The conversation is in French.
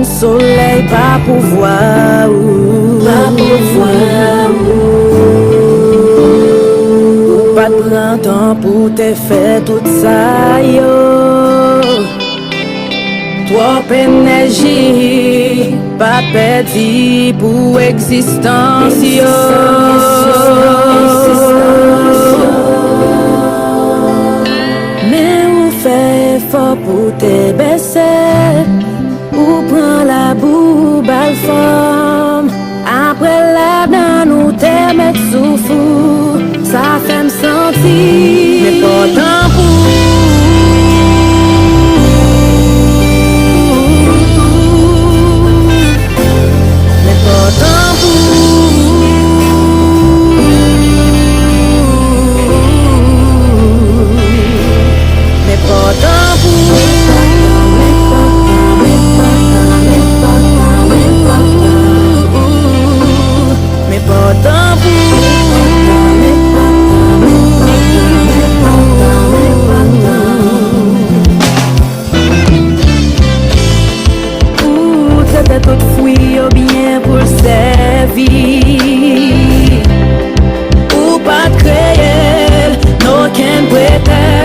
fin soleil, pas pouvoir, pas pouvoir. Pas de printemps pour te faire tout ça, yo. Trop énergie, pas perdu pour existence, yo. Mais ou fait effort pour te baisser, ou prend la boue, belle forme. Après la dans nous te mettre sous fou, ça fait me sentir. Mais pourtant toute fouille au bien pour servir ou pas de créer, no can pretend.